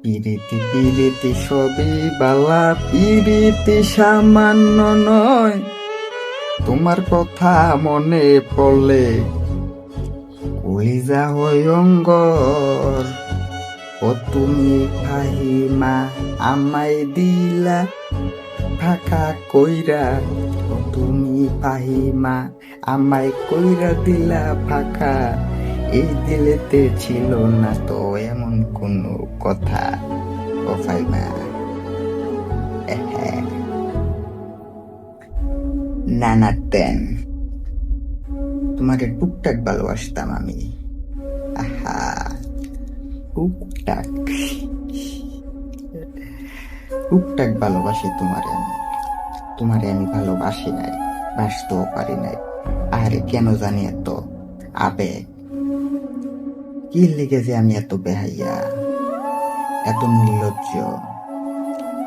পিরিতি পিরিতি সবই বালা, পিরিতি সামান্য নয়। তোমার কথা মনে পড়লে কলিজা হয় অঙ্গর। ও তুমি ফাহিমা আমায় দিলা ফাঁকা কইরা, ও তুমি ফাহিমা আমায় কইরা দিলা ফাঁকা। এই দিলেতে ছিল না তো এমন কোনো কথা। ও ফাহিমা, না না তেন, তোমাকে টুকটাক ভালোবাসতাম আমি। আহা, টুকটাক টুকটাক ভালোবাসি তোমারে আমি ভালোবাসি নাই, বাসতেও পারি নাই। আরে কেন জানি এত আবেগ, কি লেগে যে আমি এত বেহাইয়া, এত নির্লজ্জ।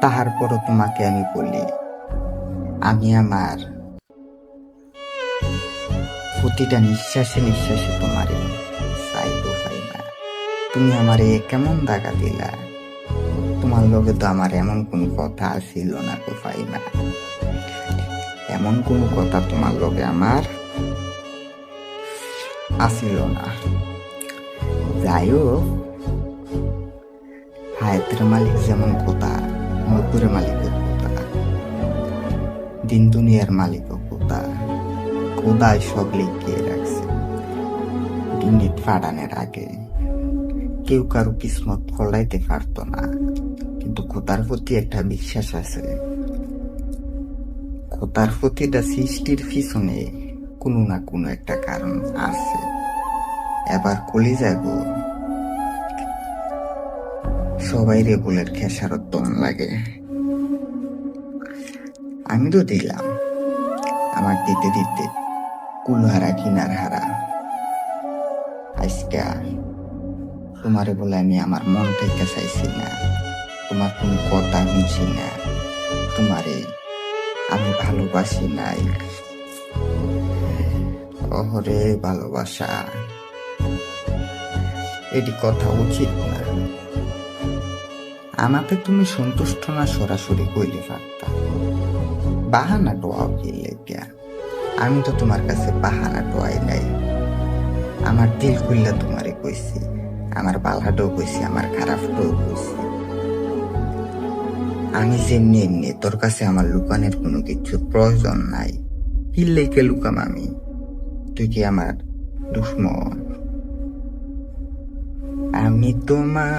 তাহার পরও তোমাকে আমি বলি, আমি আমার প্রতিটা নিঃশ্বাসে নিঃশ্বাসে তোমারে চাইবো ফাইমা। তুমি আমারে কেমন দাগা দিলা, তোমার লগে তো আমার এমন কোনো কথা ছিল না গো ফাইমা। এমন কোনো কথা তোমার লগে আমার আসিল না। যাই হোক, হায়াতের মালিক যেমন কথা, মধুরের মালিকের কথা, দিন দুনিয়ার মালিকও কথা। খোদায় সব লিখিয়ে রাখছে ইউনিট ফাটানোর আগে। কেউ কারো কিসমত ফলাইতে পারতো না, কিন্তু খোদার প্রতি একটা বিশ্বাস আছে। খোদার প্রতিটা সৃষ্টির পিছনে কোনো না কোনো একটা কারণ আছে। এবার কলিজা গো, সবাই রে বলের খেসারত দম লাগে। আমি তো দিলাম, আমার দিতে দিতে কুলহারা কিনার হারা। আজকা তোমারে বলে আমি আমার মন থেকে চাইছি না, তোমার কোনো কথা শুনছি না, তোমারে আমি ভালোবাসি নাই। অহরে ভালোবাসা, এটি কথা উচিত না। আমাকে তুমি সন্তুষ্ট না সরাসরি কইলে পারতা, বাহানা টোয়াও কি লেগা। আমি তো তোমার কাছে বাহানা টোয়াই নাই। আমার দিল খুললা তোমারে কইছি, আমার বালাটাও কইছি, আমার খারাপটাও কইছি। আমি যেমনি এমনি তোর কাছে আমার লুকানোর কোনো কিছুর প্রয়োজন নাই। কি লেগে লুকাম আমি? তুই কি আমার দুশ্মন? আমি তোমার